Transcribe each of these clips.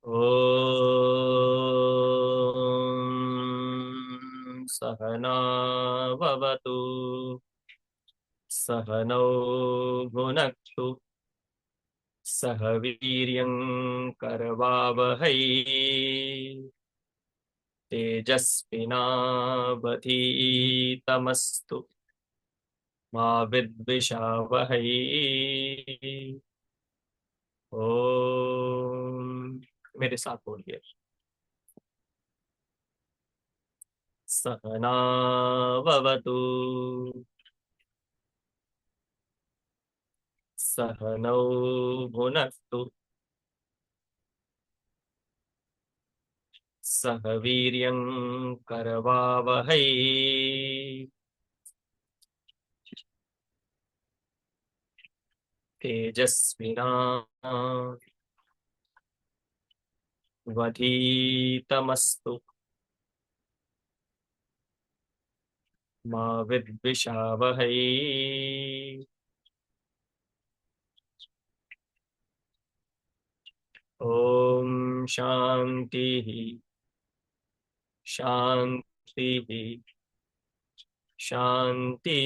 ॐ सहना भवतु सहनौ भुनक्तु सह वीर्यं करवावहै तेजस्विनावधीतमस्तु मा विद्विषावहै। ओम, मेरे साथ बोलिए। सहना भवतु सहनौ भुनक्तु सह वीर्यं करवावहै तेजस्विनावधीतमस्तु मा विद्विषावहै। ओम शांति शांति शांति।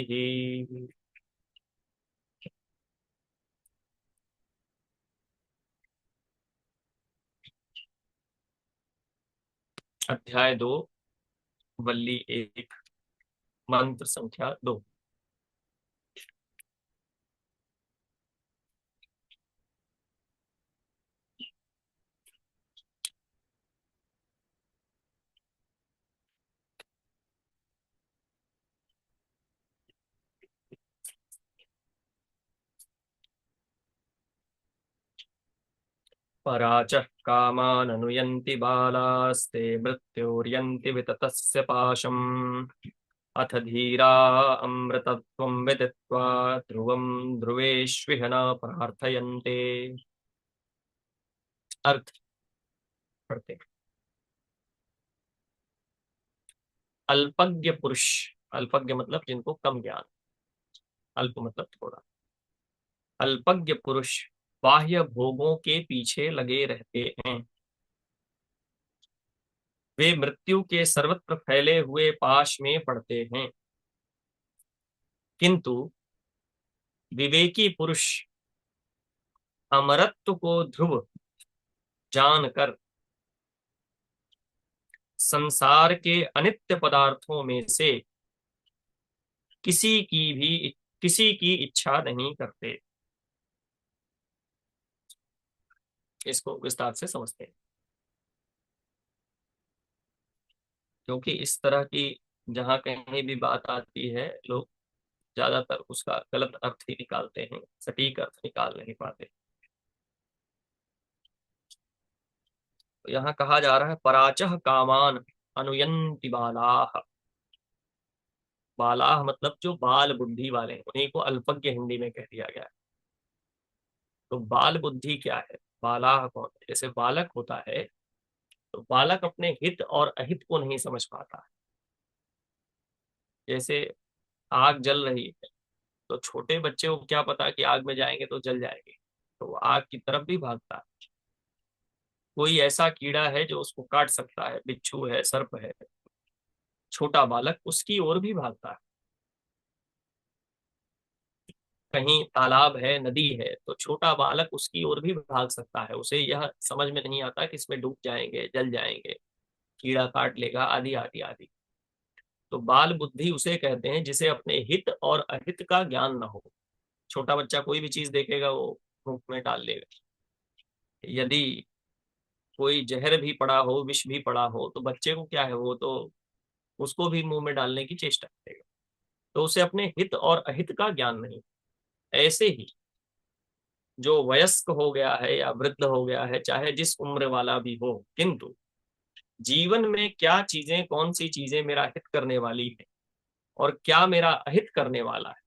अध्याय 2, वल्ली 1, मंत्र संख्या 2। पराचः कामाननुयन्ति बालास्ते मृत्योर्यन्ति विततस्य पाशम् अथ धीरा अमृतत्वं विदित्वा ध्रुवं ध्रुवेष्विह न प्रार्थयन्ते। अर्थ पढ़ते। अल्पज्ञ पुरुष, अल्पज्ञ मतलब जिनको कम ज्ञान, अल्प मतलब थोड़ा। अल्पज्ञ पुरुष बाह्य भोगों के पीछे लगे रहते हैं। वे मृत्यु के सर्वत्र फैले हुए पाश में पड़ते हैं, किंतु विवेकी पुरुष अमरत्व को ध्रुव जानकर संसार के अनित्य पदार्थों में से किसी की भी किसी की इच्छा नहीं करते। इसको विस्तार से समझते हैं, क्योंकि इस तरह की जहां कहीं भी बात आती है लोग ज्यादातर उसका गलत अर्थ ही निकालते हैं, सटीक अर्थ निकाल नहीं पाते। तो यहाँ कहा जा रहा है पराचह कामान अनुयंति बालाह। बालाह मतलब जो बाल बुद्धि वाले हैं, उन्हीं को अल्पज्ञ हिंदी में कह दिया गया है। तो बाल बुद्धि क्या है, बालाह कौन है? जैसे बालक होता है तो बालक अपने हित और अहित को नहीं समझ पाता है। जैसे आग जल रही है तो छोटे बच्चे को क्या पता कि आग में जाएंगे तो जल जाएंगे, तो वो आग की तरफ भी भागता है। कोई ऐसा कीड़ा है जो उसको काट सकता है, बिच्छू है, सर्प है, छोटा बालक उसकी ओर भी भागता है। कहीं तालाब है, नदी है, तो छोटा बालक उसकी ओर भी भाग सकता है। उसे यह समझ में नहीं आता कि इसमें डूब जाएंगे, जल जाएंगे, कीड़ा काट लेगा, आदि आदि आदि। तो बाल बुद्धि उसे कहते हैं जिसे अपने हित और अहित का ज्ञान न हो। छोटा बच्चा कोई भी चीज देखेगा वो मुंह में डाल लेगा। यदि कोई जहर भी पड़ा हो, विष भी पड़ा हो, तो बच्चे को क्या है, वो तो उसको भी मुंह में डालने की चेष्टा करेगा। तो उसे अपने हित और अहित का ज्ञान नहीं। ऐसे ही जो वयस्क हो गया है या वृद्ध हो गया है, चाहे जिस उम्र वाला भी हो, किंतु जीवन में क्या चीजें, कौन सी चीजें मेरा हित करने वाली है और क्या मेरा अहित करने वाला है,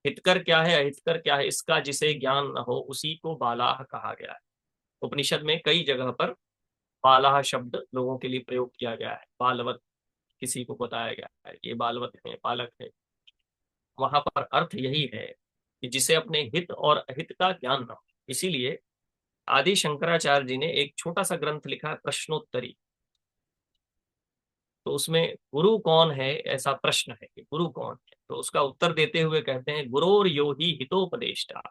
हितकर क्या है, अहितकर क्या है, इसका जिसे ज्ञान न हो उसी को बालाह कहा गया है। उपनिषद में कई जगह पर बालाह शब्द लोगों के लिए प्रयोग किया गया है। बालवत किसी को बताया गया है, ये बालवत है, बालक है। वहां पर अर्थ यही है कि जिसे अपने हित और अहित का ज्ञान न हो। इसीलिए आदि शंकराचार्य जी ने एक छोटा सा ग्रंथ लिखा है, प्रश्नोत्तरी। तो उसमें गुरु कौन है, ऐसा प्रश्न है कि गुरु कौन है, तो उसका उत्तर देते हुए कहते हैं, गुरोर यो ही हितोपदेष्टा।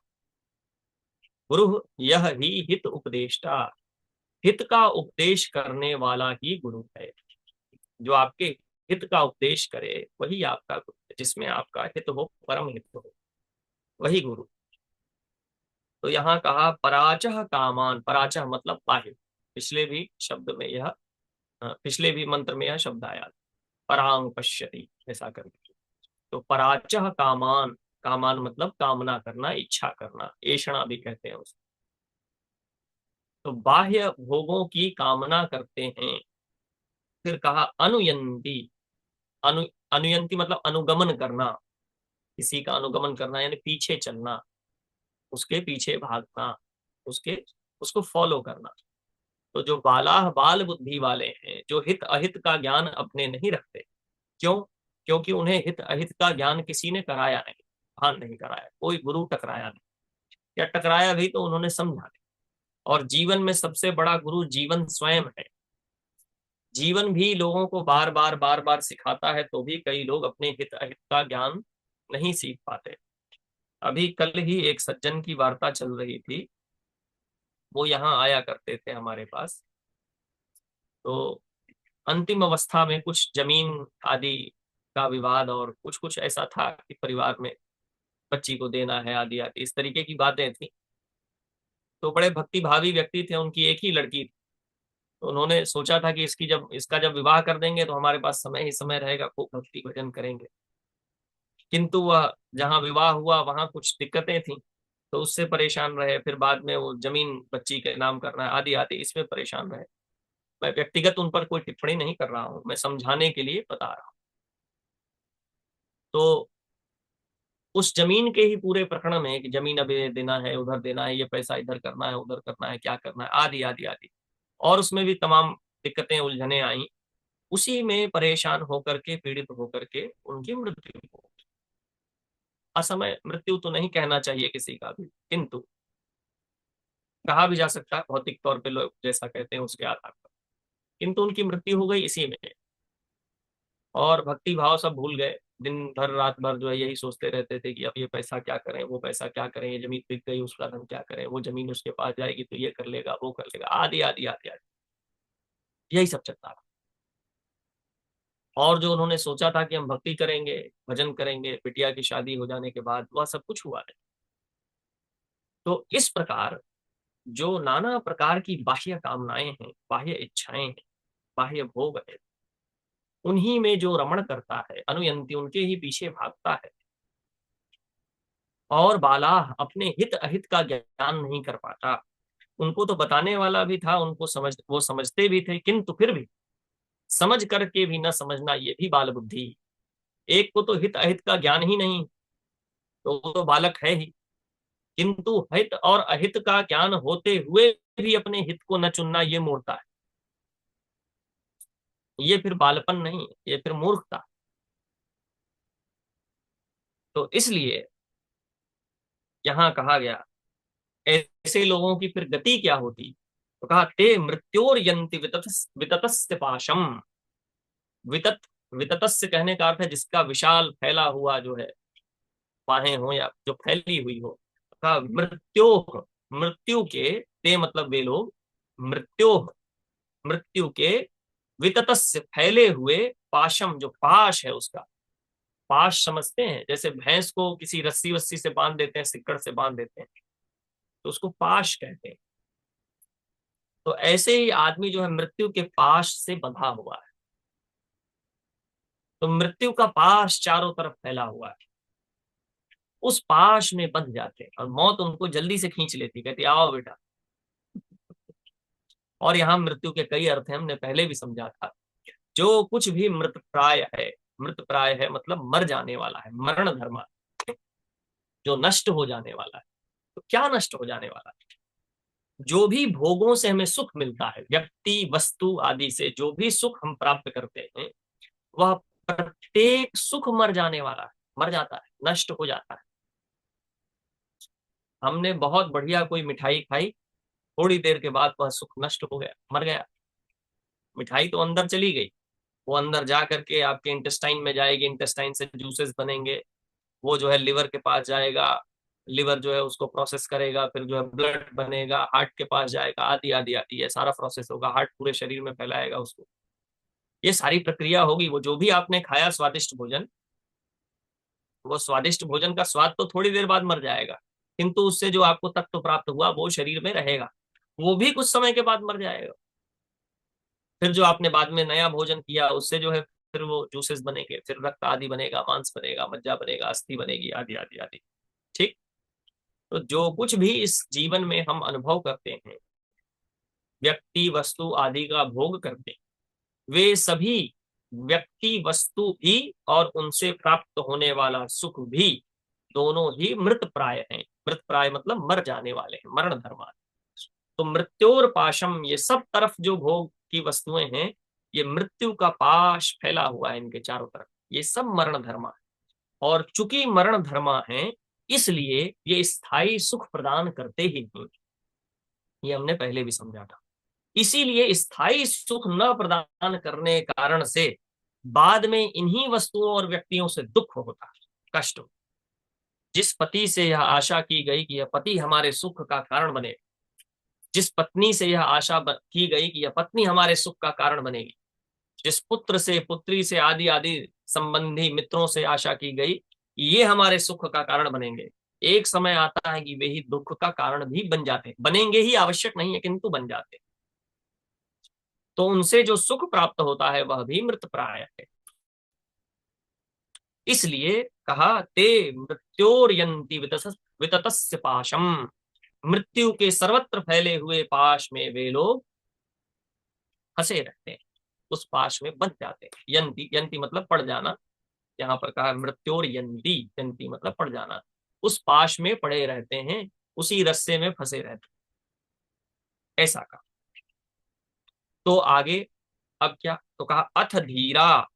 गुरु यह ही हित उपदेष्टा। हित का उपदेश करने वाला ही गुरु है। जो आपके हित का उपदेश करे वही आपका गुरु है, जिसमें आपका हित हो, परम हित हो, वही गुरु। तो यहाँ कहा पराचह कामान, पराचह मतलब बाह्य। पिछले भी शब्द में यह पिछले भी मंत्र में यह शब्द आया, परांग पश्यति, ऐसा करके। तो पराचह कामान, कामान मतलब कामना करना, इच्छा करना, ऐषणा भी कहते हैं उसको। तो बाह्य भोगों की कामना करते हैं। फिर कहा अनुयंती, अनु अनुयंती मतलब अनुगमन करना, किसी का अनुगमन करना यानी पीछे चलना, उसके पीछे भागना, उसके उसको फॉलो करना। तो जो बालाह बाल बुद्धि वाले हैं, जो हित अहित का ज्ञान अपने नहीं रखते। क्यों? क्योंकि उन्हें हित अहित का ज्ञान किसी ने कराया नहीं, भान नहीं कराया, कोई गुरु टकराया नहीं, या टकराया भी तो उन्होंने समझा नहीं। और जीवन में सबसे बड़ा गुरु जीवन स्वयं है। जीवन भी लोगों को बार बार सिखाता है, तो भी कई लोग अपने हित अहित का ज्ञान नहीं सीख पाते। अभी कल ही एक सज्जन की वार्ता चल रही थी। वो यहाँ आया करते थे हमारे पास। तो अंतिम अवस्था में कुछ जमीन आदि का विवाद, और कुछ कुछ ऐसा था कि परिवार में बच्ची को देना है, आदि आदि इस तरीके की बातें थी। तो बड़े भक्ति भावी व्यक्ति थे, उनकी एक ही लड़की थी। तो उन्होंने सोचा था कि इसका जब विवाह कर देंगे तो हमारे पास समय ही समय रहेगा, खूब भक्ति भजन करेंगे। किंतु वह जहाँ विवाह हुआ वहां कुछ दिक्कतें थी, तो उससे परेशान रहे। फिर बाद में वो जमीन बच्ची के नाम करना है, आदि आदि इसमें परेशान रहे। मैं व्यक्तिगत उन पर कोई टिप्पणी नहीं कर रहा हूँ, मैं समझाने के लिए बता रहा हूँ। तो उस जमीन के ही पूरे प्रकरण में कि जमीन अभी देना है, उधर देना है, ये पैसा इधर करना है, उधर करना है, क्या करना है, आदि आदि आदि, और उसमें भी तमाम दिक्कतें उलझने आई। उसी में परेशान होकर के, पीड़ित होकर के उनकी मृत्यु हो। असमय मृत्यु तो नहीं कहना चाहिए किसी का भी, किंतु कहा भी जा सकता है भौतिक तौर पे लोग जैसा कहते हैं उसके आधार पर। किंतु उनकी मृत्यु हो गई इसी में। और भक्ति भाव सब भूल गए। दिन भर रात भर जो है यही सोचते रहते थे कि अब ये पैसा क्या करें, वो पैसा क्या करें, ये जमीन बिक गई उसका धन क्या करें, वो जमीन उसके पास जाएगी तो ये कर लेगा, वो कर लेगा, आदि आदि आदि आदि, यही सब चलता रहा। और जो उन्होंने सोचा था कि हम भक्ति करेंगे, भजन करेंगे, बिटिया की शादी हो जाने के बाद, वह सब कुछ हुआ नहीं। तो इस प्रकार जो नाना प्रकार की बाह्य कामनाएं हैं, बाह्य इच्छाएं हैं, बाह्य भोग है, उन्हीं में जो रमण करता है, अनुयंती उनके ही पीछे भागता है। और बाला अपने हित अहित का ज्ञान नहीं कर पाता। उनको तो बताने वाला भी था, वो समझते भी थे, किंतु फिर भी समझ करके भी न समझना, ये भी बाल बुद्धि। एक को तो हित अहित का ज्ञान ही नहीं, तो वो तो बालक है ही। किंतु हित और अहित का ज्ञान होते हुए भी अपने हित को न चुनना, ये मूर्खता है। ये फिर बालपन नहीं, ये फिर मूर्खता। तो इसलिए यहां कहा गया, ऐसे लोगों की फिर गति क्या होती। तो कहा ते मृत्योर्यंति विततस्य पाशम। वितत, विततस्य कहने का अर्थ है जिसका विशाल फैला हुआ जो है, बाहें हो या जो फैली हुई हो। तो कहा मृत्यो, मृत्यु के, ते मतलब वे लोग, मृत्यो, मृत्यु के, विततस्य फैले हुए, पाशम जो पाश है उसका। पाश समझते हैं, जैसे भैंस को किसी रस्सी वस्सी से बांध देते हैं, सिक्कड़ से बांध देते हैं, तो उसको पाश कहते हैं। तो ऐसे ही आदमी जो है मृत्यु के पाश से बंधा हुआ है। तो मृत्यु का पाश चारों तरफ फैला हुआ है, उस पाश में बंध जाते हैं और मौत उनको जल्दी से खींच लेती, कहती आओ बेटा। और यहाँ मृत्यु के कई अर्थ हैं, हमने पहले भी समझा था। जो कुछ भी मृत प्राय है, मृत प्राय है मतलब मर जाने वाला है, मरण धर्म, जो नष्ट हो जाने वाला है। तो क्या नष्ट हो जाने वाला है? जो भी भोगों से हमें सुख मिलता है, व्यक्ति वस्तु आदि से जो भी सुख हम प्राप्त करते हैं, वह प्रत्येक सुख मर जाने वाला है, मर जाता है, नष्ट हो जाता है। हमने बहुत बढ़िया कोई मिठाई खाई, थोड़ी देर के बाद वह सुख नष्ट हो गया, मर गया। मिठाई तो अंदर चली गई, वो अंदर जा करके आपके इंटेस्टाइन में जाएगी, इंटेस्टाइन से जूसेस बनेंगे, वो जो है लिवर के पास जाएगा, लिवर जो है उसको प्रोसेस करेगा, फिर जो है ब्लड बनेगा, हार्ट के पास जाएगा, आदि आदि आदि, ये सारा प्रोसेस होगा, हार्ट पूरे शरीर में फैलाएगा उसको। ये सारी प्रक्रिया होगी। वो जो भी आपने खाया स्वादिष्ट भोजन, वो स्वादिष्ट भोजन का स्वाद तो थोड़ी देर बाद मर जाएगा, किंतु उससे जो आपको तत्व प्राप्त हुआ वो शरीर में रहेगा, वो भी कुछ समय के बाद मर जाएगा। फिर जो आपने बाद में नया भोजन किया उससे जो है फिर वो जूसेस बनेंगे, फिर रक्त आदि बनेगा, मांस बनेगा, मज्जा बनेगा, अस्थि बनेगी, आदि आदि आदि। ठीक। तो जो कुछ भी इस जीवन में हम अनुभव करते हैं, व्यक्ति वस्तु आदि का भोग करते हैं, वे सभी व्यक्ति वस्तु भी और उनसे प्राप्त होने वाला सुख भी दोनों ही मृत प्राय हैं। मृत प्राय मतलब मर जाने वाले हैं, मरण धर्मा। तो मृत्योर पाशम, ये सब तरफ जो भोग की वस्तुएं हैं, ये मृत्यु का पाश फैला हुआ है इनके चारों तरफ, ये सब मरण धर्मा है। और चूंकि मरण धर्मा है, इसलिए ये स्थायी सुख प्रदान करते ही नहीं। ये हमने पहले भी समझा था। इसीलिए स्थायी सुख न प्रदान करने कारण से बाद में इन्हीं वस्तुओं और व्यक्तियों से दुख होता है, कष्ट। जिस पति से यह आशा की गई कि यह पति हमारे सुख का कारण बने, जिस पत्नी से यह आशा की गई कि यह पत्नी हमारे सुख का कारण बनेगी, जिस पुत्र से पुत्री से आदि आदि संबंधी मित्रों से आशा की गई कि ये हमारे सुख का कारण बनेंगे, एक समय आता है कि वे ही दुख का कारण भी बन जाते हैं। बनेंगे ही आवश्यक नहीं है, किंतु बन जाते हैं। तो उनसे जो सुख प्राप्त होता है वह भी मृत प्राय है। इसलिए कहा ते मृत्योर्यंति विततस्य पाशम, मृत्यु के सर्वत्र फैले हुए पाश में वे लोग फंसे रहते हैं, उस पाश में बंध जाते हैं। यंति, यंति मतलब पड़ जाना। यहाँ पर कहा मृत्योर यंति, यंति मतलब पड़ जाना, उस पाश में पड़े रहते हैं, उसी रस्से में फंसे रहते हैं, ऐसा कहा। तो आगे अब क्या, तो कहा अथ धीरा,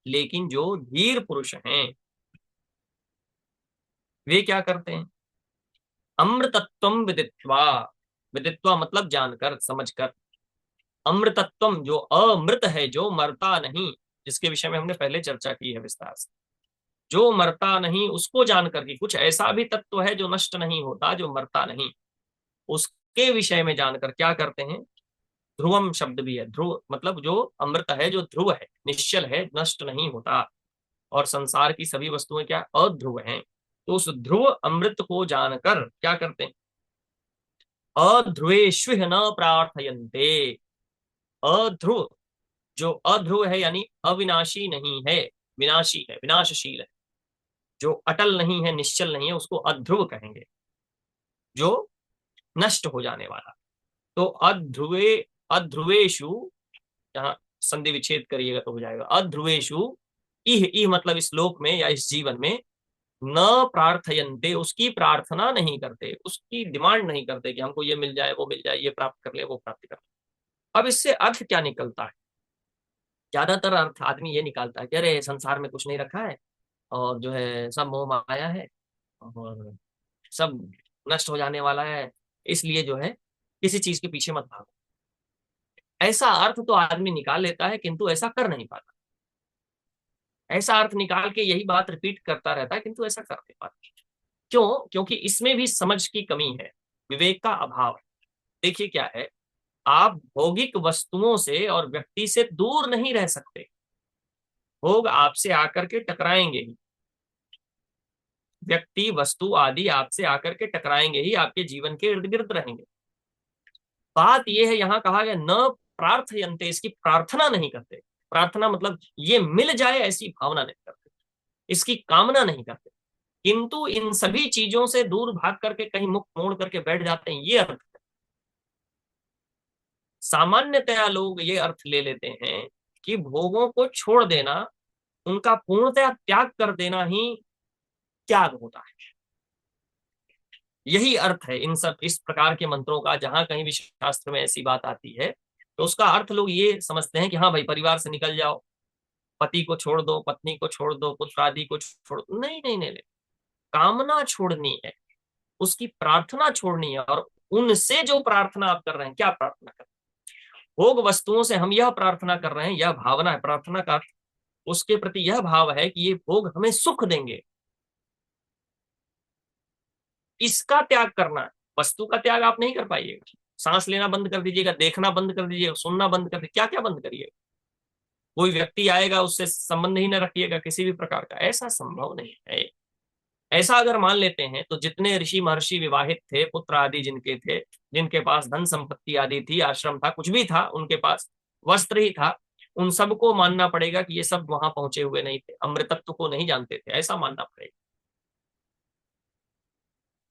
लेकिन जो धीर पुरुष हैं वे क्या करते हैं, अमृतत्व विदित्वा, विदित्वा मतलब जानकर समझकर, अमृतत्व जो अमृत है, जो मरता नहीं, जिसके विषय में हमने पहले चर्चा की है विस्तार से, जो मरता नहीं उसको जानकर के, कुछ ऐसा भी तत्व है जो नष्ट नहीं होता, जो मरता नहीं, उसके विषय में जानकर क्या करते हैं। ध्रुवम शब्द भी है, ध्रुव मतलब जो अमृत है, जो ध्रुव है, निश्चल है, नष्ट नहीं होता, और संसार की सभी वस्तुएं क्या अध्रुव हैं। तो उस ध्रुव अमृत को जानकर क्या करते हैं, अध्रुवेश्व न प्रार्थयन्ते। अध्रुव, जो अध्रुव है यानी अविनाशी नहीं है, विनाशी है, विनाशशील है, जो अटल नहीं है, निश्चल नहीं है, उसको अध्रुव कहेंगे, जो नष्ट हो जाने वाला। तो अध्रुवे, अध्रुवेशु, यहाँ संधि विच्छेद करिएगा तो हो जाएगा, अध्रुवेशु इह, इह मतलब इस लोक में या इस जीवन में, न प्रार्थयन्ते, उसकी प्रार्थना नहीं करते, उसकी डिमांड नहीं करते कि हमको ये मिल जाए, वो मिल जाए, ये प्राप्त कर ले, वो प्राप्त कर ले। अब इससे अर्थ क्या निकलता है, ज्यादातर अर्थ आदमी ये निकालता है कि अरे संसार में कुछ नहीं रखा है, और जो है सब मोह माया है, और सब नष्ट हो जाने वाला है, इसलिए जो है किसी चीज के पीछे मत भागो। ऐसा अर्थ तो आदमी निकाल लेता है, किंतु ऐसा कर नहीं पाता। ऐसा अर्थ निकाल के यही बात रिपीट करता रहता है, किंतु ऐसा कर नहीं पाता। क्यों? क्योंकि इसमें भी समझ की कमी है, विवेक का अभाव है। देखिए क्या है, आप भौगिक वस्तुओं से और व्यक्ति से दूर नहीं रह सकते, भोग आपसे आकर के टकराएंगे ही, व्यक्ति वस्तु आदि आपसे आकर के टकराएंगे ही, आपके जीवन के इर्द गिर्द रहेंगे। बात यह है, यहां कहा गया न प्रार्थयन्ते, इसकी प्रार्थना नहीं करते। प्रार्थना मतलब ये मिल जाए ऐसी भावना नहीं करते, इसकी कामना नहीं करते, किंतु इन सभी चीजों से दूर भाग करके कहीं मुख मोड़ करके बैठ जाते हैं, ये अर्थ है। सामान्यतया लोग ये अर्थ ले लेते हैं कि भोगों को छोड़ देना, उनका पूर्णतया त्याग कर देना ही त्याग होता है। यही अर्थ है इन सब इस प्रकार के मंत्रों का। जहां कहीं भी शास्त्र में ऐसी बात आती है तो उसका अर्थ लोग ये समझते हैं कि हाँ भाई परिवार से निकल जाओ, पति को छोड़ दो, पत्नी को छोड़ दो, पुत्र आदि को छोड़ दो। नहीं नहीं नहीं नहीं, कामना छोड़नी है, उसकी प्रार्थना छोड़नी है, और उनसे जो प्रार्थना आप कर रहे हैं, क्या प्रार्थना कर रहे हैं? भोग वस्तुओं से हम यह प्रार्थना कर रहे हैं, यह भावना है, प्रार्थना का उसके प्रति यह भाव है कि ये भोग हमें सुख देंगे, इसका त्याग करना है। वस्तु का त्याग आप नहीं कर पाइएगा। सांस लेना बंद कर दीजिएगा, देखना बंद कर दीजिएगा, सुनना बंद कर दीजिए, क्या क्या बंद करिएगा। कोई व्यक्ति आएगा उससे संबंध ही न रखिएगा किसी भी प्रकार का, ऐसा संभव नहीं है। ऐसा अगर मान लेते हैं तो जितने ऋषि महर्षि विवाहित थे, पुत्र आदि जिनके थे, जिनके पास धन संपत्ति आदि थी, आश्रम था, कुछ भी था उनके पास, वस्त्र ही था, उन सबको मानना पड़ेगा कि ये सब वहां पहुंचे हुए नहीं थे, अमृतत्व को नहीं जानते थे, ऐसा मानना पड़ेगा।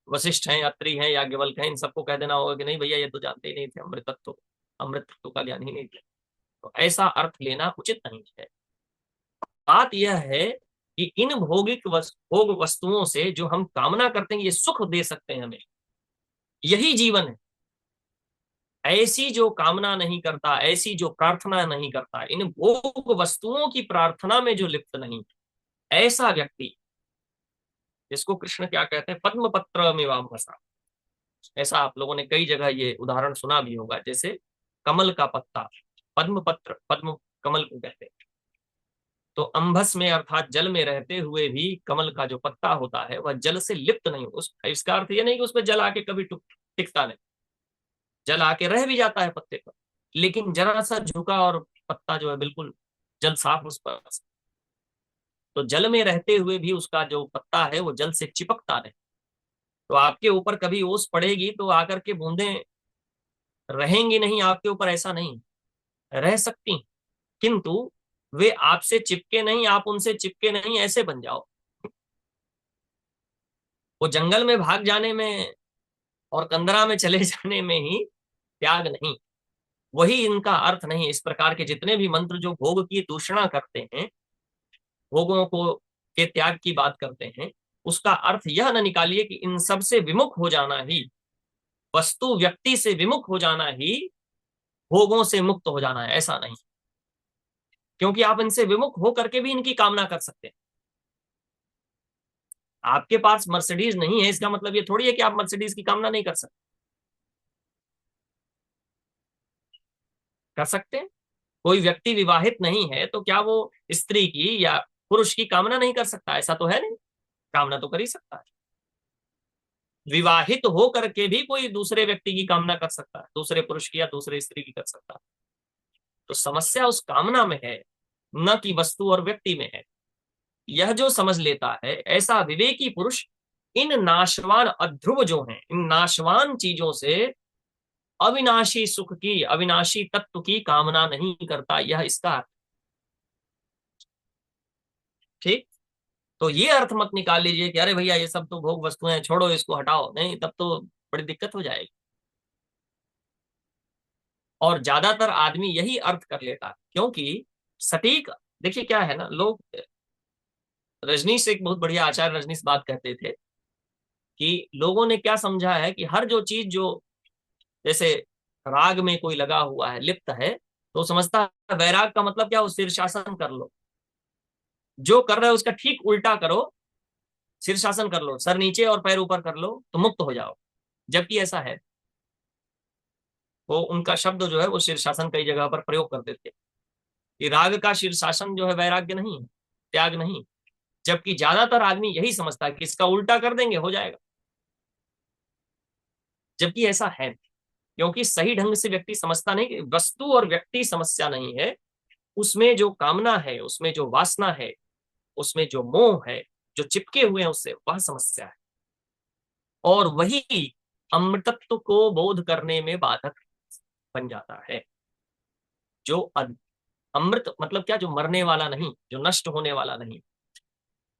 वशिष्ठ हैं, अत्रि हैं, याज्ञवल्क्य हैं, इन सबको कह देना होगा कि नहीं भैया ये तो जानते ही नहीं थे अमृतत्व, अमृतत्व का ज्ञान ही नहीं था। तो ऐसा अर्थ लेना उचित नहीं है। बात यह है कि इन भोग वस्तुओं से जो हम कामना करते हैं ये सुख दे सकते हैं हमें, यही जीवन है। ऐसी जो कामना नहीं करता, ऐसी जो प्रार्थना नहीं करता, इन भोग वस्तुओं की प्रार्थना में जो लिप्त नहीं, ऐसा व्यक्ति, जिसको कृष्ण क्या कहते हैं, पद्म पत्र मीवांभसा। ऐसा आप लोगों ने कई जगह ये उदाहरण सुना भी होगा, जैसे कमल का पत्ता, पद्म पत्र, पद्म कमल को कहते हैं। तो अंभस में अर्थात जल में रहते हुए भी कमल का जो पत्ता होता है वह जल से लिप्त नहीं हो। उस इसका अर्थ ये नहीं कि उसमें जल आके कभी टिकता नहीं, जल आके रह भी जाता है पत्ते पर, लेकिन जरा सा झुका और पत्ता जो है बिल्कुल जल साफ उस पर। तो जल में रहते हुए भी उसका जो पत्ता है वो जल से चिपकता नहीं। तो आपके ऊपर कभी ओस पड़ेगी तो आकर के बूंदें रहेंगी नहीं आपके ऊपर, ऐसा नहीं, रह सकती, किंतु वे आपसे चिपके नहीं, आप उनसे चिपके नहीं, ऐसे बन जाओ। वो जंगल में भाग जाने में और कंदरा में चले जाने में ही त्याग नहीं, वही इनका अर्थ नहीं। इस प्रकार के जितने भी मंत्र जो भोग की दूषणा करते हैं, भोगों को के त्याग की बात करते हैं, उसका अर्थ यह न निकालिए कि इन सब से विमुख हो जाना ही, वस्तु व्यक्ति से विमुख हो जाना ही भोगों से मुक्त हो जाना है, ऐसा नहीं। क्योंकि आप इनसे विमुख हो करके भी इनकी कामना कर सकते हैं। आपके पास मर्सिडीज नहीं है इसका मतलब ये थोड़ी है कि आप मर्सिडीज की कामना नहीं कर सकते, कर सकते हैं। कोई व्यक्ति विवाहित नहीं है तो क्या वो स्त्री की या पुरुष की कामना नहीं कर सकता? ऐसा तो है नहीं, कामना तो कर ही सकता है। विवाहित हो करके भी कोई दूसरे व्यक्ति की कामना कर सकता है, दूसरे पुरुष की या दूसरे स्त्री की कर सकता है। तो समस्या उस कामना में है, न कि वस्तु और व्यक्ति में है। यह जो समझ लेता है, ऐसा विवेकी पुरुष इन नाशवान अध्रुव जो हैं, इन नाशवान चीजों से अविनाशी सुख की, अविनाशी तत्व की कामना नहीं करता, यह इसका अर्थ। ठीक। तो ये अर्थ मत निकाल लीजिए कि अरे भैया ये सब तो भोग वस्तुएं, छोड़ो इसको, हटाओ, नहीं, तब तो बड़ी दिक्कत हो जाएगी। और ज्यादातर आदमी यही अर्थ कर लेता है, क्योंकि सटीक, देखिए क्या है ना, लोग, रजनीश एक बहुत बढ़िया आचार्य रजनीश बात कहते थे कि लोगों ने क्या समझा है कि हर जो चीज जो, जैसे राग में कोई लगा हुआ है, लिप्त है, तो समझता है वैराग का मतलब क्या हो, शीर्षासन कर लो, जो कर रहे हो उसका ठीक उल्टा करो, शीर्षासन कर लो, सर नीचे और पैर ऊपर कर लो तो मुक्त हो जाओ। जबकि ऐसा है, वो उनका शब्द जो है वो शीर्षासन कई जगह पर प्रयोग कर देते हैं कि राग का शीर्षासन जो है वैराग्य नहीं है, त्याग नहीं। जबकि ज्यादातर आदमी यही समझता है कि इसका उल्टा कर देंगे हो जाएगा, जबकि ऐसा है नहीं। क्योंकि सही ढंग से व्यक्ति समझता नहीं कि वस्तु और व्यक्ति समस्या नहीं है, उसमें जो कामना है, उसमें जो वासना है, उसमें जो मोह है, जो चिपके हुए हैं उससे, वह समस्या है। और वही अमृतत्व को बोध करने में बाधक बन जाता है। जो अमृत मतलब क्या, जो मरने वाला नहीं, जो नष्ट होने वाला नहीं,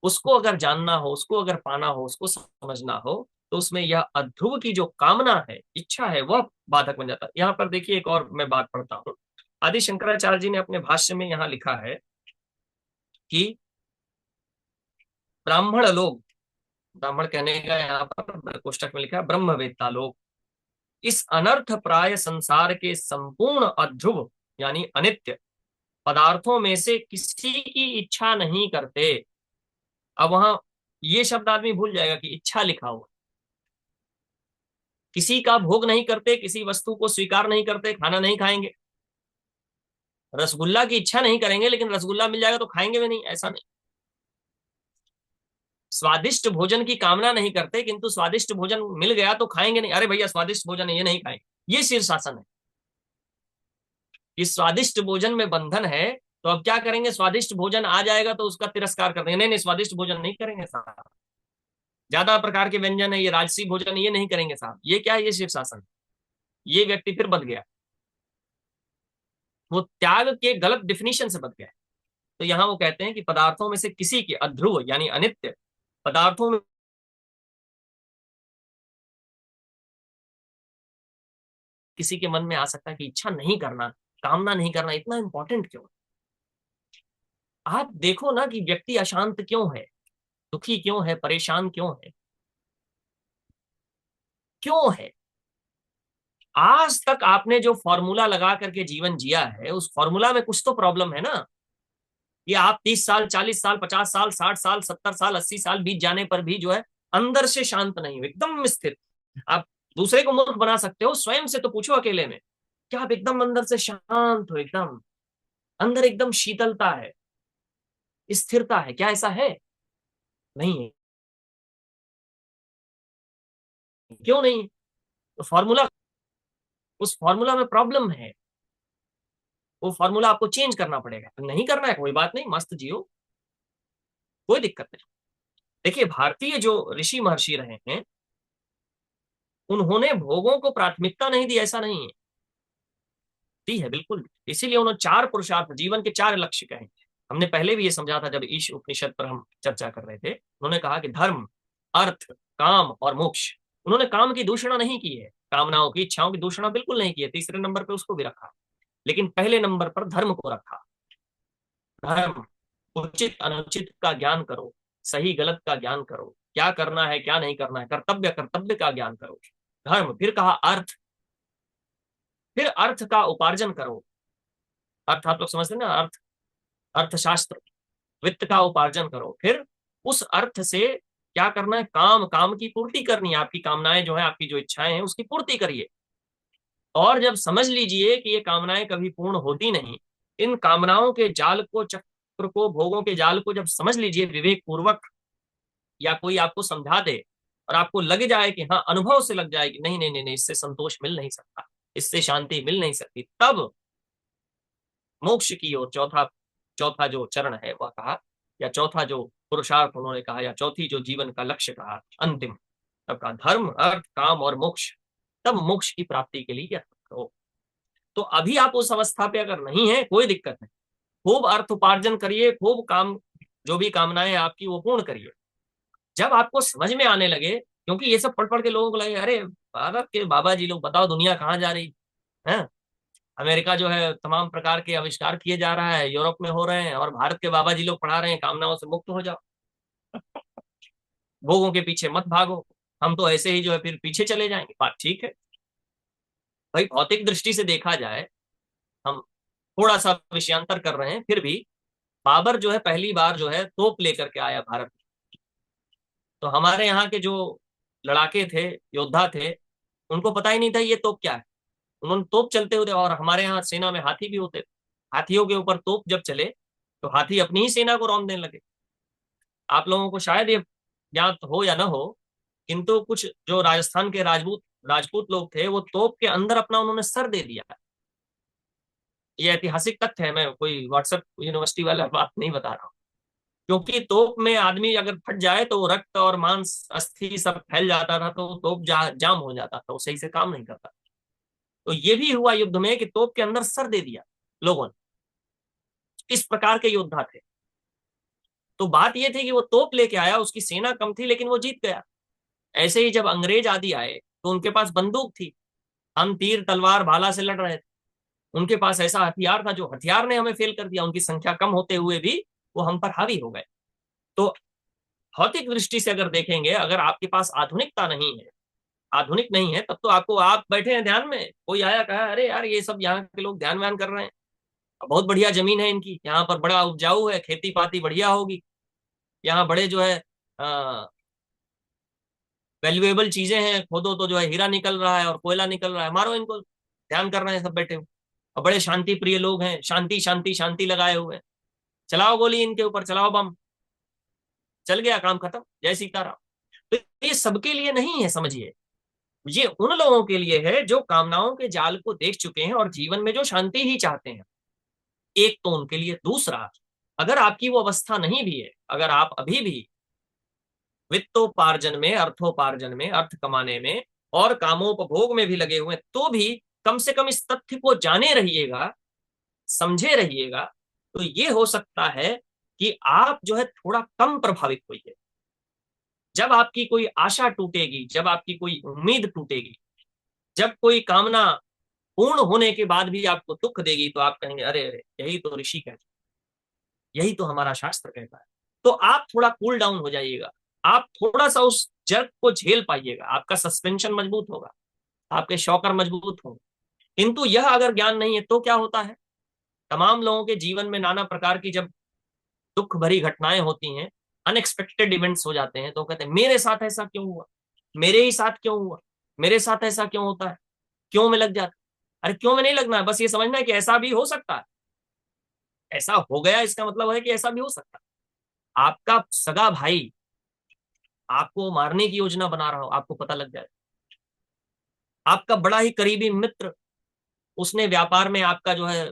उसको अगर जानना हो, उसको अगर पाना हो, उसको समझना हो, तो उसमें यह अध्रुव की जो कामना है, इच्छा है, वह बाधक बन जाता है। यहाँ पर देखिए एक और मैं बात पढ़ता हूँ। आदि शंकराचार्य जी ने अपने भाष्य में यहाँ लिखा है कि ब्राह्मण लोग, ब्राह्मण कहने का यहाँ पर कोष्टक में लिखा है ब्रह्मवेत्ता लोग, इस अनर्थ प्राय संसार के संपूर्ण अध्रुव यानी अनित्य पदार्थों में से किसी की इच्छा नहीं करते। अब वहां ये शब्द आदमी भूल जाएगा कि इच्छा लिखा हुआ, किसी का भोग नहीं करते, किसी वस्तु को स्वीकार नहीं करते, खाना नहीं खाएंगे। रसगुल्ला की इच्छा नहीं करेंगे, लेकिन रसगुल्ला मिल जाएगा तो खाएंगे भी नहीं, ऐसा नहीं। स्वादिष्ट भोजन की कामना नहीं करते, किंतु स्वादिष्ट भोजन मिल गया तो खाएंगे नहीं, अरे भैया स्वादिष्ट भोजन है ये नहीं खाएंगे, ये शीर्षासन है। इस स्वादिष्ट भोजन में बंधन है, तो अब क्या करेंगे, स्वादिष्ट भोजन आ जाएगा तो उसका तिरस्कार कर देंगे, नहीं नहीं स्वादिष्ट भोजन नहीं करेंगे साहब, ज्यादा प्रकार के व्यंजन है, ये राजसी भोजन है, ये नहीं करेंगे साहब, ये क्या है, ये शीर्षासन। ये व्यक्ति फिर बच गया, वो त्याग के गलत डिफिनीशन से बच गया। तो यहां वो कहते हैं कि पदार्थों में से किसी के अध्रुव यानी अनित्य पदार्थों में किसी के मन में आ सकता है कि इच्छा नहीं करना, कामना नहीं करना इतना इंपॉर्टेंट क्यों है? आप देखो ना कि व्यक्ति अशांत क्यों है, दुखी क्यों है, परेशान क्यों है, क्यों है? आज तक आपने जो फॉर्मूला लगा करके जीवन जिया है, उस फॉर्मूला में कुछ तो प्रॉब्लम है ना। ये आप 30 साल, 40 साल, 50 साल, 60 साल, 70 साल, 80 साल बीत जाने पर भी जो है अंदर से शांत नहीं हो, एकदम स्थिर। आप दूसरे को मूर्ख बना सकते हो, स्वयं से तो पूछो अकेले में, क्या आप एकदम अंदर से शांत हो, एकदम अंदर एकदम शीतलता है, स्थिरता है, क्या ऐसा है? नहीं है। क्यों नहीं है? तो फॉर्मूला, उस फॉर्मूला में प्रॉब्लम है, वो फॉर्मूला आपको चेंज करना पड़ेगा। नहीं करना है कोई बात नहीं, मस्त जियो, कोई दिक्कत नहीं। देखिए भारतीय जो ऋषि महर्षि रहे हैं, उन्होंने भोगों को प्राथमिकता नहीं दी, ऐसा नहीं है, दी है बिल्कुल। इसीलिए उन्होंने चार पुरुषार्थ, जीवन के चार लक्ष्य कहे। हमने पहले भी ये समझा था जब ईश उपनिषद पर हम चर्चा कर रहे थे, उन्होंने कहा कि धर्म, अर्थ, काम और मोक्ष। उन्होंने काम की दूषणा नहीं की है, कामनाओं की, इच्छाओं की दूषणा बिल्कुल नहीं की है, तीसरे नंबर पे उसको भी रखा, लेकिन पहले नंबर पर धर्म को रखा। धर्म, उचित अनुचित का ज्ञान करो, सही गलत का ज्ञान करो, क्या करना है क्या नहीं करना है, कर्तव्य कर्तव्य का ज्ञान करो। धर्म, फिर कहा अर्थ, फिर अर्थ का उपार्जन करो। अर्थ आप लोग समझते हैं ना, अर्थ, अर्थशास्त्र, वित्त का उपार्जन करो। फिर उस अर्थ से क्या करना है, काम, काम की पूर्ति करनी है, आपकी कामनाएं जो है, आपकी जो इच्छाएं हैं उसकी पूर्ति करिए। और जब समझ लीजिए कि ये कामनाएं कभी पूर्ण होती नहीं, इन कामनाओं के जाल को, चक्र को, भोगों के जाल को जब समझ लीजिए विवेक पूर्वक, या कोई आपको समझा दे और आपको लग जाए कि हाँ, अनुभव से लग जाए कि नहीं नहीं नहीं नहीं, इससे संतोष मिल नहीं सकता, इससे शांति मिल नहीं सकती, तब मोक्ष की ओर चौथा, चौथा जो चरण है वह कहा, या चौथा जो पुरुषार्थ उन्होंने कहा, या चौथी जो जीवन का लक्ष्य कहा, अंतिम, तब कहा धर्म, अर्थ, काम और मोक्ष। तब मोक्ष की प्राप्ति के लिए क्या करो। तो अभी आप उस अवस्था पे अगर नहीं है, कोई दिक्कत नहीं, खूब अर्थ उपार्जन करिए, खूब काम, जो भी कामनाएं आपकी वो पूर्ण करिए। जब आपको समझ में आने लगे, क्योंकि ये सब पढ़ पढ़ के लोगों को लगे अरे भारत के बाबा जी लोग, बताओ दुनिया कहाँ जा रही है, अमेरिका जो है तमाम प्रकार के आविष्कार किए जा रहा है, यूरोप में हो रहे हैं, और भारत के बाबा जी लोग पढ़ा रहे हैं कामनाओं से मुक्त हो जाओ, भोगों के पीछे मत भागो, हम तो ऐसे ही जो है फिर पीछे चले जाएंगे। बात ठीक है भाई, भौतिक दृष्टि से देखा जाए, हम थोड़ा सा विषयांतर कर रहे हैं, फिर भी बाबर जो है पहली बार जो है तोप लेकर के आया भारत में। तो हमारे यहाँ के जो लड़ाके थे, योद्धा थे, उनको पता ही नहीं था ये तोप क्या है। उन्होंने तोप चलते हुए, और हमारे यहाँ सेना में हाथी भी होते थे, हाथियों के ऊपर तोप जब चले तो हाथी अपनी ही सेना को रौंदने लगे। आप लोगों को शायद ये ज्ञात हो या ना हो, किंतु कुछ जो राजस्थान के राजपूत राजपूत लोग थे, वो तोप के अंदर अपना उन्होंने सर दे दिया। ये ऐतिहासिक तथ्य है, मैं कोई व्हाट्सएप यूनिवर्सिटी वाला बात नहीं बता रहा हूँ। क्योंकि तोप में आदमी अगर फट जाए तो वो रक्त और मांस अस्थि सब फैल जाता था, तो तोप जाम हो जाता था, वो सही से काम नहीं करता। तो ये भी हुआ युद्ध में कि तोप के अंदर सर दे दिया लोगों ने। इस प्रकार के योद्धा थे। तो बात ये थी कि वो तोप लेके आया, उसकी सेना कम थी लेकिन वो जीत गया। ऐसे ही जब अंग्रेज आदि आए तो उनके पास बंदूक थी, हम तीर तलवार भाला से लड़ रहे थे, उनके पास ऐसा हथियार था जो हथियार ने हमें फेल कर दिया, उनकी संख्या कम होते हुए भी वो हम पर हावी हो गए। तो भौतिक दृष्टि से अगर देखेंगे, अगर आपके पास आधुनिकता नहीं है, आधुनिक नहीं है, तब तो आपको, आप बैठे हैं ध्यान में, कोई आया कहा अरे यार ये सब यहाँ के लोग ध्यान व्यान कर रहे हैं, बहुत बढ़िया जमीन है इनकी, यहाँ पर बड़ा उपजाऊ है, खेती पाती बढ़िया होगी, यहाँ बड़े जो है वैल्यूएबल चीजें हैं, खोदो तो जो है हीरा निकल रहा है और कोयला निकल रहा है, मारो इनको, ध्यान कर रहे हैं सब बैठे हुए। और बड़े शांति प्रिय लोग हैं, शांति शांति शांति लगाए हुए हैं। चलाओ गोली इनके ऊपर, चलाओ बम, चल गया काम खत्म, जय सीताराम। तो ये सबके लिए नहीं है, समझिए। ये उन लोगों के लिए है जो कामनाओं के जाल को देख चुके हैं और जीवन में जो शांति ही चाहते हैं। एक तो उनके लिए। दूसरा, अगर आपकी वो अवस्था नहीं भी है, अगर आप अभी भी वित्तोपार्जन में, अर्थोपार्जन में, अर्थ कमाने में और कामोपभोग में भी लगे हुए, तो भी कम से कम इस तथ्य को जाने रहिएगा, समझे रहिएगा। तो ये हो सकता है कि आप जो है थोड़ा कम प्रभावित होइए। जब आपकी कोई आशा टूटेगी, जब आपकी कोई उम्मीद टूटेगी, जब कोई कामना पूर्ण होने के बाद भी आपको दुख देगी, तो आप कहेंगे अरे अरे, यही तो ऋषि कहते, यही तो हमारा शास्त्र कहता है। तो आप थोड़ा कूल डाउन हो जाइएगा, आप थोड़ा सा उस जर्क को झेल पाइएगा, आपका सस्पेंशन मजबूत होगा, आपके शॉकर मजबूत होंगे। किंतु यह अगर ज्ञान नहीं है तो क्या होता है, तमाम लोगों के जीवन में नाना प्रकार की जब दुख भरी घटनाएं होती हैं, अनएक्सपेक्टेड इवेंट्स हो जाते हैं, तो कहते हैं मेरे साथ ऐसा क्यों हुआ, मेरे ही साथ क्यों हुआ, मेरे साथ ऐसा क्यों होता है, क्यों में लग जाता। अरे क्यों में नहीं लगना है, बस ये समझना है कि ऐसा भी हो सकता है। ऐसा हो गया इसका मतलब है कि ऐसा भी हो सकता है। आपका सगा भाई आपको मारने की योजना बना रहा हो, आपको पता लग जाए। आपका बड़ा ही करीबी मित्र, उसने व्यापार में आपका जो है,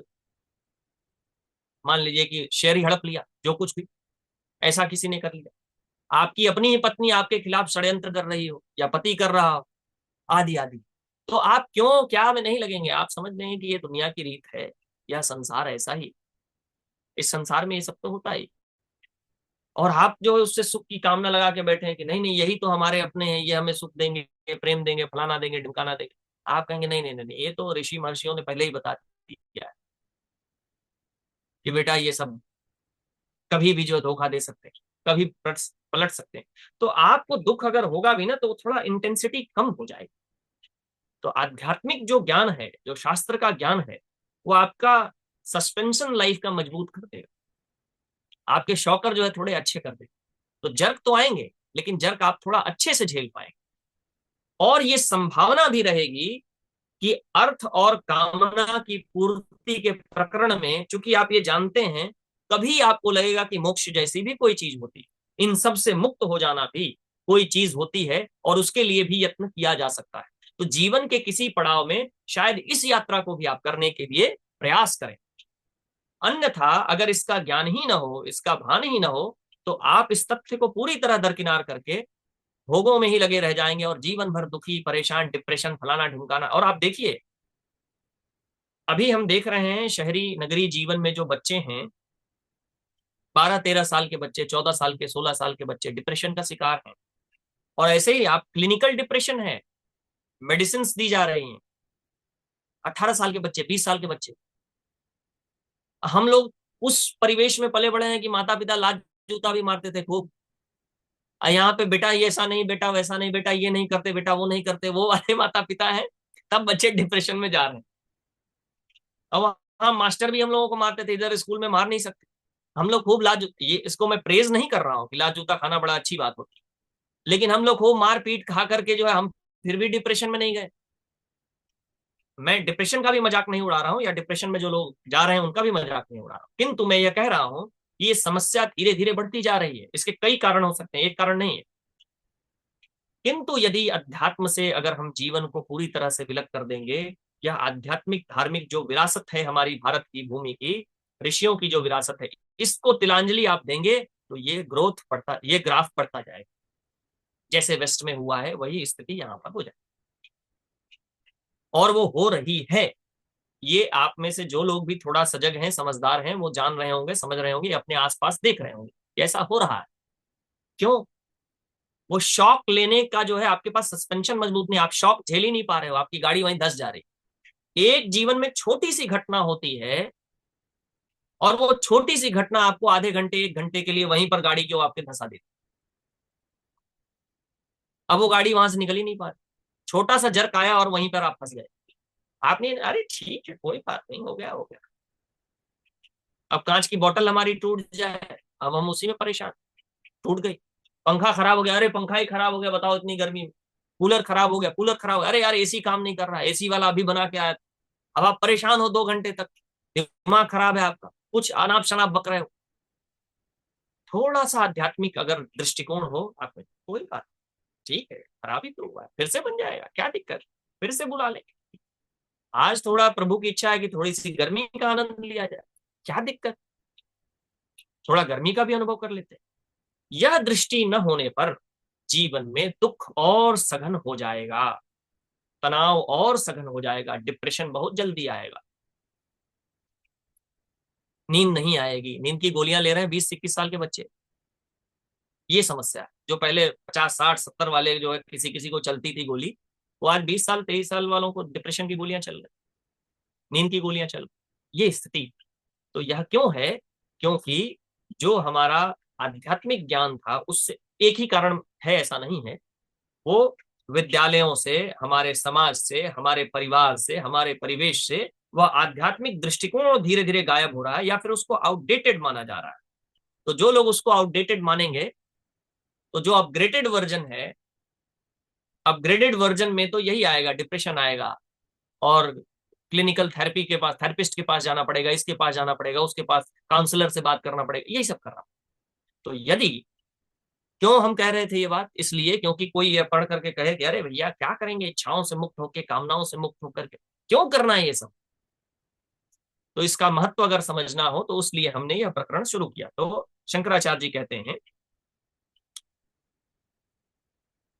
मान लीजिए कि शेयर ही हड़प लिया, जो कुछ भी, ऐसा किसी ने कर लिया। आपकी अपनी ही पत्नी आपके खिलाफ षड्यंत्र कर रही हो, या पति कर रहा हो, आदि आदि। तो आप क्यों क्या में नहीं लगेंगे, आप समझ लेंगे कि ये दुनिया की रीत है, यह संसार ऐसा ही, इस संसार में ये सब तो होता ही। और आप जो है उससे सुख की कामना लगा के बैठे हैं कि नहीं नहीं, यही तो हमारे अपने हैं, ये हमें सुख देंगे, प्रेम देंगे, फलाना देंगे, ढिमकाना देंगे। आप कहेंगे नहीं नहीं नहीं नहीं, ये तो ऋषि महर्षियों ने पहले ही बता दिया है कि बेटा ये सब कभी भी जो है धोखा दे सकते हैं, कभी पलट सकते हैं। तो आपको दुख अगर होगा भी ना, तो थोड़ा इंटेंसिटी कम हो जाएगी। तो आध्यात्मिक जो ज्ञान है, जो शास्त्र का ज्ञान है, वो आपका सस्पेंशन लाइफ का मजबूत कर देगा, आपके शौकर जो है थोड़े अच्छे कर देगा। तो जर्क तो आएंगे, लेकिन जर्क आप थोड़ा अच्छे से झेल पाएंगे। और ये संभावना भी रहेगी कि अर्थ और कामना की पूर्ति के प्रकरण में, चूंकि आप ये जानते हैं, कभी आपको लगेगा कि मोक्ष जैसी भी कोई चीज होती, इन सब से मुक्त हो जाना भी कोई चीज होती है, और उसके लिए भी यत्न किया जा सकता है। तो जीवन के किसी पड़ाव में शायद इस यात्रा को भी आप करने के लिए प्रयास करें। अन्यथा अगर इसका ज्ञान ही ना हो, इसका भान ही ना हो, तो आप इस तथ्य को पूरी तरह दरकिनार करके भोगों में ही लगे रह जाएंगे, और जीवन भर दुखी, परेशान, डिप्रेशन, फलाना ढिमकाना। और आप देखिए, अभी हम देख रहे हैं शहरी नगरी जीवन में जो बच्चे हैं, 12-13 साल के बच्चे, 14 साल के, 16 साल के बच्चे डिप्रेशन का शिकार हैं। और ऐसे ही आप क्लिनिकल डिप्रेशन है, मेडिसिन दी जा रही हैं। 18 साल के बच्चे, 20 साल के बच्चे। हम लोग उस परिवेश में पले बड़े हैं कि माता पिता लात जूता भी मारते थे खूब। यहाँ पे बेटा ये ऐसा नहीं, बेटा वैसा नहीं, बेटा ये नहीं करते, बेटा वो नहीं करते, वो वाले माता पिता हैं। तब बच्चे डिप्रेशन में जा रहे हैं। अब वहाँ मास्टर भी हम लोगों को मारते थे, इधर स्कूल में मार नहीं सकते। हम लोग खूब ये इसको मैं प्रेज नहीं कर रहा हूँ कि लात जूता खाना बड़ा अच्छी बात होती है, लेकिन हम लोग खूब मार पीट खा करके जो है हम फिर भी डिप्रेशन में नहीं गए। मैं डिप्रेशन का भी मजाक नहीं उड़ा रहा हूँ, या डिप्रेशन में जो लोग जा रहे हैं उनका भी मजाक नहीं उड़ा रहा हूँ, किंतु मैं ये कह रहा हूँ कि ये समस्या धीरे धीरे बढ़ती जा रही है। इसके कई कारण हो सकते हैं, एक कारण नहीं है। किंतु यदि अध्यात्म से अगर हम जीवन को पूरी तरह से विलग कर देंगे, यह आध्यात्मिक धार्मिक जो विरासत है हमारी भारत की भूमि की, ऋषियों की जो विरासत है, इसको तिलांजलि आप देंगे, तो ये ग्राफ बढ़ता जाएगा। जैसे वेस्ट में हुआ है वही स्थिति यहाँ पर हो जाए, और वो हो रही है। ये आप में से जो लोग भी थोड़ा सजग हैं, समझदार हैं, वो जान रहे होंगे, समझ रहे होंगे, अपने आसपास देख रहे होंगे कि ऐसा हो रहा है। क्यों? वो शॉक लेने का जो है आपके पास सस्पेंशन मजबूत नहीं, आप शॉक झेल ही नहीं पा रहे हो, आपकी गाड़ी वहीं धस जा रही है। एक जीवन में छोटी सी घटना होती है, और वो छोटी सी घटना आपको आधे घंटे 1 घंटे के लिए वहीं पर गाड़ी को आपके धंसा देती। अब वो गाड़ी वहां से निकल ही नहीं पा रही, छोटा सा जर्क आया और वहीं पर आप फंस गए। आपने अरे ठीक है, कोई बात नहीं, हो गया हो गया। अब कांच की बोतल हमारी टूट जाए, अब हम उसी में परेशान, टूट गई। पंखा खराब हो गया, अरे पंखा ही खराब हो गया, बताओ इतनी गर्मी में। कूलर खराब हो गया, कूलर खराब हो गया, अरे यार एसी काम नहीं कर रहा, एसी वाला अभी बना के आया। अब आप परेशान हो 2 घंटे तक, दिमाग खराब है आपका, कुछ अनाप शनाप बक रहे हो। थोड़ा सा आध्यात्मिक अगर दृष्टिकोण हो आप में, कोई बात नहीं, ठीक है, खराब ही तो हुआ है, फिर से बन जाएगा, क्या दिक्कत, फिर से बुला लेंगे। आज थोड़ा प्रभु की इच्छा है कि थोड़ी सी गर्मी का आनंद लिया जाए, क्या दिक्कत, थोड़ा गर्मी का भी अनुभव कर लेते हैं। यह दृष्टि न होने पर जीवन में दुख और सघन हो जाएगा, तनाव और सघन हो जाएगा, डिप्रेशन बहुत जल्दी आएगा, नींद नहीं आएगी, नींद की गोलियां ले रहे हैं 20 से 21 साल के बच्चे। ये समस्या है, जो पहले 50 60 70 वाले जो है किसी किसी को चलती थी गोली, वो आज 20 साल 23 साल वालों को डिप्रेशन की गोलियां चल रही, नींद की गोलियां चल रही, ये स्थिति। तो यह क्यों है? क्योंकि जो हमारा आध्यात्मिक ज्ञान था उससे, एक ही कारण है ऐसा नहीं है, वो विद्यालयों से, हमारे समाज से, हमारे परिवार से, हमारे परिवेश से वह आध्यात्मिक दृष्टिकोण धीरे धीरे गायब हो रहा है, या फिर उसको आउटडेटेड माना जा रहा है। तो जो लोग उसको आउटडेटेड मानेंगे, तो जो अपग्रेडेड वर्जन है, अपग्रेडेड वर्जन में तो यही आएगा, डिप्रेशन आएगा, और क्लिनिकल थेरेपी के पास, थेरेपिस्ट के पास जाना पड़ेगा, इसके पास जाना पड़ेगा, उसके पास काउंसलर से बात करना पड़ेगा, यही सब करना। तो यदि, क्यों हम कह रहे थे ये बात, इसलिए क्योंकि कोई ये पढ़ करके कहे कि अरे भैया क्या करेंगे इच्छाओं से मुक्त होकर, कामनाओं से मुक्त होकर के, क्यों करना है ये सब। तो इसका महत्व अगर समझना हो तो उसलिए हमने यह प्रकरण शुरू किया। तो शंकराचार्य जी कहते हैं,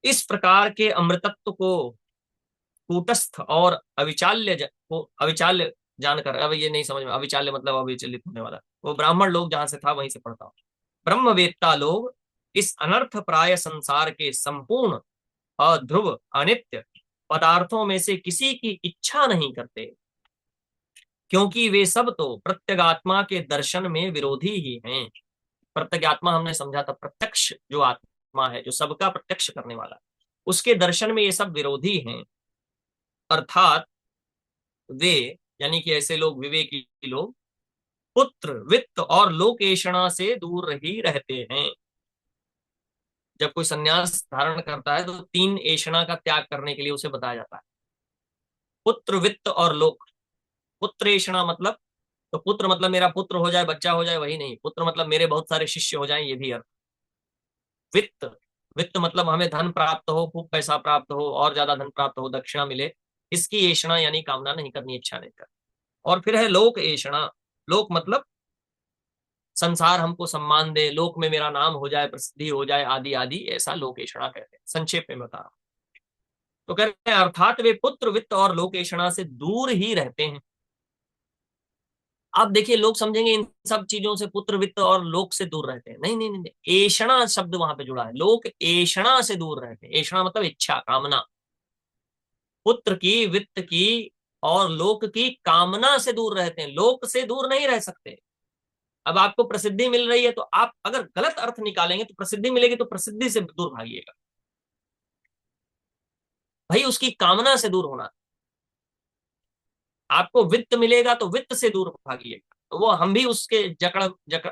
इस प्रकार के अमृतत्व को कूटस्थ और को अविचाल्य जानकर, अब ये नहीं समझ में, अविचाल्य मतलब अविचलित होने वाला, वो ब्राह्मण लोग जहां से था वहीं से पढ़ता हूं, ब्रह्मवेत्ता लोग इस अनर्थ प्राय संसार के संपूर्ण अध्रुव अनित्य पदार्थों में से किसी की इच्छा नहीं करते, क्योंकि वे सब तो प्रत्यगात्मा के दर्शन में विरोधी ही हैं। प्रत्यगात्मा हमने समझा था, प्रत्यक्ष जो आत्मा है, जो सबका प्रत्यक्ष करने वाला, उसके दर्शन में ये सब विरोधी हैं। अर्थात वे, यानी कि ऐसे लोग, विवेकी लोग, पुत्र वित्त और लोकेषणा से दूर ही रहते हैं। जब कोई संन्यास धारण करता है तो 3 ऐषणा का त्याग करने के लिए उसे बताया जाता है, पुत्र वित्त और लोक। पुत्र ऐषणा मतलब, तो पुत्र मतलब मेरा पुत्र हो जाए, बच्चा हो जाए, वही नहीं, पुत्र मतलब मेरे बहुत सारे शिष्य हो जाएं, ये भी अर्थ। वित्त, वित्त मतलब हमें धन प्राप्त हो, खूब पैसा प्राप्त हो, और ज्यादा धन प्राप्त हो, दक्षिणा मिले, इसकी ऐषणा यानी कामना नहीं करनी, इच्छा नहीं करनी। और फिर है लोक ऐषणा, लोक मतलब संसार हमको सम्मान दे, लोक में मेरा नाम हो जाए, प्रसिद्धि हो जाए, आदि आदि, ऐसा लोकेशणा कहते हैं, संक्षेप में बता रहा हूं। तो कहते हैं अर्थात वे पुत्र वित्त और लोकेशणा से दूर ही रहते हैं। अब देखिए, लोग समझेंगे इन सब चीजों से, पुत्र वित्त और लोक से दूर रहते हैं, नहीं नहीं नहीं, नहीं। ऐषणा शब्द वहां पे जुड़ा है, लोक ऐषणा से दूर रहते हैं, ऐषणा मतलब इच्छा, कामना, पुत्र की, वित्त की और लोक की कामना से दूर रहते हैं, लोक से दूर नहीं रह सकते। अब आपको प्रसिद्धि मिल रही है, तो आप अगर गलत अर्थ निकालेंगे तो प्रसिद्धि मिलेगी तो प्रसिद्धि से दूर भागिएगा, भाई उसकी कामना से दूर होना। आपको वित्त मिलेगा तो वित्त से दूर भागिएगा, तो वो हम भी उसके जकड़ जकड़,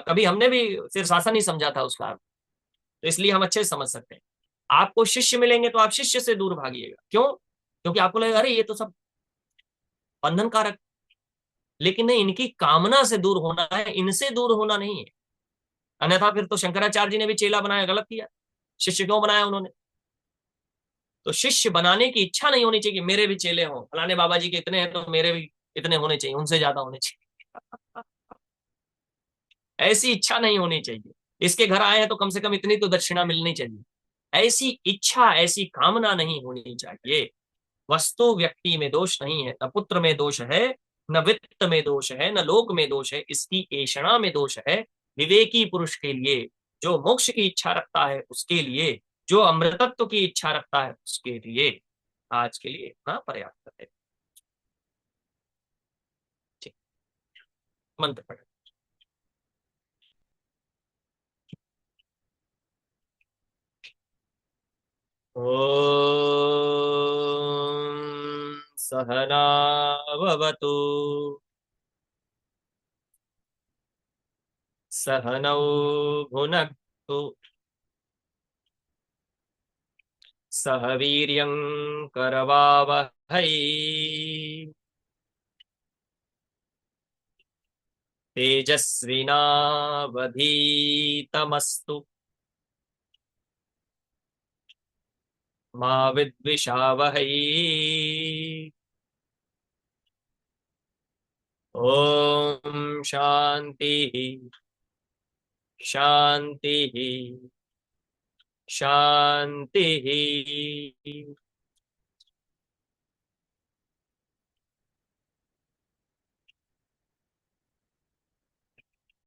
कभी हमने भी शीर्षासन ही समझा था उसका अर्थ, तो इसलिए हम अच्छे से समझ सकते हैं। आपको शिष्य मिलेंगे तो आप शिष्य से दूर भागिएगा, क्यों? क्योंकि आपको लगेगा अरे ये तो सब बंधन कारक, लेकिन नहीं, इनकी कामना से दूर होना है, इनसे दूर होना नहीं है। अन्यथा फिर तो शंकराचार्य जी ने भी चेला बनाया, गलत किया। शिष्य क्यों बनाया उन्होंने? तो शिष्य बनाने की इच्छा नहीं होनी चाहिए कि मेरे भी चेले हों, फलाने बाबा जी के इतने हैं तो मेरे भी इतने होने चाहिए, उनसे ज्यादा होने चाहिए। ऐसी इच्छा नहीं होनी चाहिए। इसके घर आए हैं तो कम से कम इतनी तो दक्षिणा मिलनी चाहिए, ऐसी इच्छा, ऐसी कामना नहीं होनी चाहिए। वस्तु व्यक्ति में दोष नहीं है, न पुत्र में दोष है, न वित्त में दोष है, न लोक में दोष है, इसकी ऐषणा में दोष है। विवेकी पुरुष के लिए, जो मोक्ष की इच्छा रखता है उसके लिए, जो अमृतत्व की इच्छा रखता है उसके लिए। आज के लिए इतना पर्याप्त है। ठीक, मंत्र पढ़े। ओम सहनावतु, सहनौ भुनक्तु, सह वीर्यं करवावहै तेजस्विनावधीतमस्तु मा विद्विषावहै। ओम शांति शांति शांति।